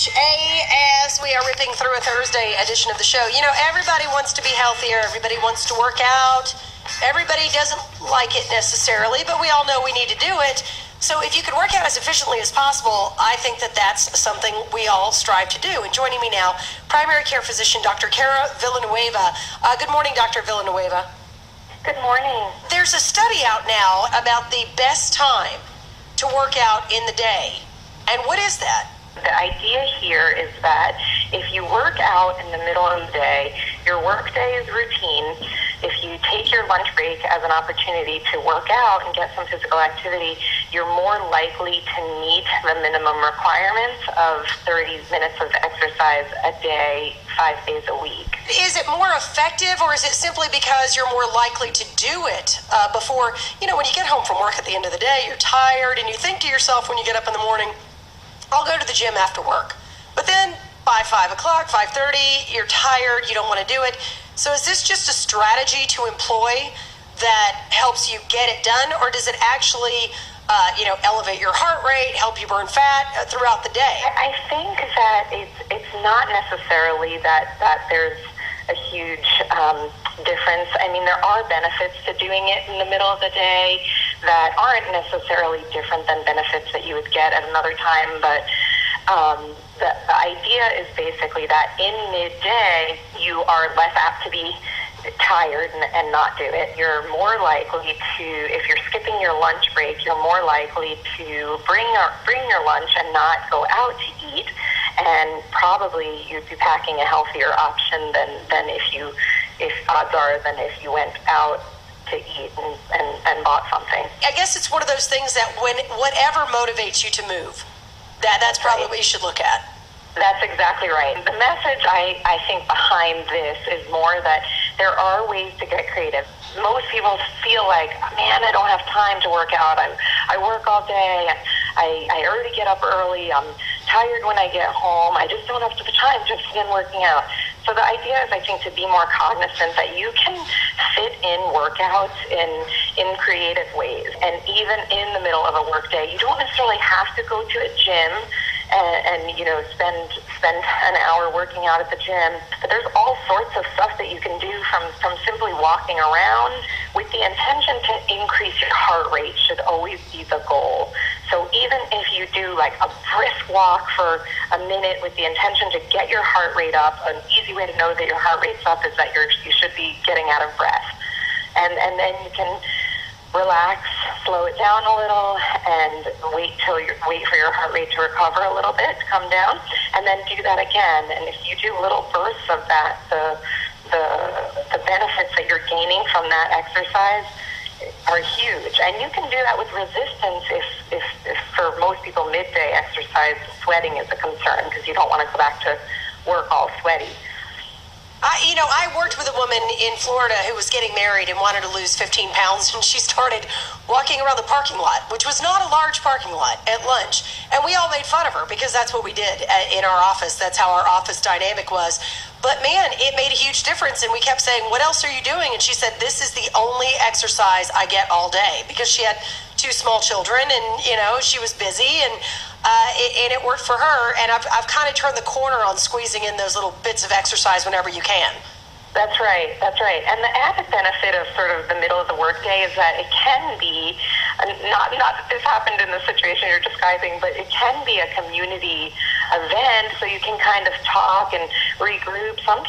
as we are ripping through a Thursday edition of the show. You know, everybody wants to be healthier. Everybody wants to work out. Everybody doesn't like it necessarily, but we all know we need to do it. So if you could work out as efficiently as possible, I think that that's something we all strive to do. And joining me now, primary care physician, Dr. Cara Villanueva. Good morning, Dr. Villanueva. Good morning. There's a study out now about the best time to work out in the day. And what is that? The idea here is that if you work out in the middle of the day, your work day is routine. If you take your lunch break as an opportunity to work out and get some physical activity, you're more likely to meet the minimum requirements of 30 minutes of exercise a day, 5 days a week. Is it more effective, or is it simply because you're more likely to do it before, when you get home from work at the end of the day, you're tired and you think to yourself when you get up in the morning, I'll go to the gym after work. But then by 5 o'clock, 5:30, you're tired, you don't want to do it. So is this just a strategy to employ that helps you get it done, or does it actually, elevate your heart rate, help you burn fat throughout the day? I think that it's not necessarily that there's a huge difference. I mean, there are benefits to doing it in the middle of the day that aren't necessarily different than benefits that you would get at another time, but the idea is basically that in midday, you are less apt to be tired and not do it. You're more likely to, if you're skipping your lunch break, you're more likely to bring your lunch and not go out to eat, and probably you'd be packing a healthier option than if odds are than if you went out to eat and bought something. I guess it's one of those things that whatever motivates you to move, that's probably what you should look at. That's exactly right. The message I think behind this is more that there are ways to get creative. Most people feel like, man, I don't have time to work out. I work all day. I already get up early. I'm tired when I get home. I just don't have the time to begin working out. So the idea is, I think, to be more cognizant that you can fit in workouts in creative ways. And even in the middle of a work day, you don't necessarily have to go to a gym and spend an hour working out at the gym. But there's all sorts of stuff that you can do from simply walking around, with the intention to increase your heart rate should always be the goal. So even if you do like a brisk walk for a minute with the intention to get your heart rate up, an easy way to know that your heart rate's up is that you should be getting out of breath. And then you can relax, slow it down a little, and wait for your heart rate to recover a little bit, to come down, and then do that again. And if you do little bursts of that, the benefits that you're gaining from that exercise are huge. And you can do that with resistance if for most people midday exercise sweating is a concern, because you don't want to go back to work all sweaty. I worked with a woman in Florida who was getting married and wanted to lose 15 pounds, and she started walking around the parking lot, which was not a large parking lot, at lunch. And we all made fun of her because that's what we did in our office. That's how our office dynamic was. But man, it made a huge difference, and we kept saying, what else are you doing? And she said, this is the only exercise I get all day, because she had 2 small children, and she was busy, and it worked for her. And I've kind of turned the corner on squeezing in those little bits of exercise whenever you can. That's right. And the added benefit of sort of the middle of the workday is that it can be, not that this happened in the situation you're describing, but it can be a community event, so you can kind of talk and regroup. Some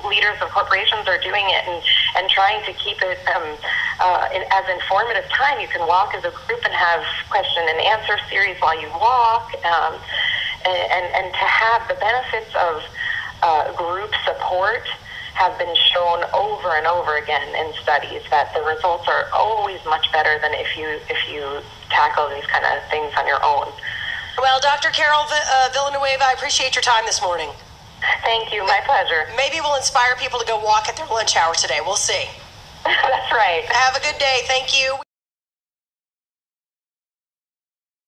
leaders of corporations are doing it and trying to keep it as informative time. You can walk as a group and have question and answer series while you walk, and to have the benefits of group support have been shown over and over again in studies, that the results are always much better than if you tackle these kind of things on your own. Well, Dr. Carol Villanueva, I appreciate your time this morning. Thank you. My pleasure. Maybe we'll inspire people to go walk at their lunch hour today. We'll see. That's right. Have a good day. Thank you.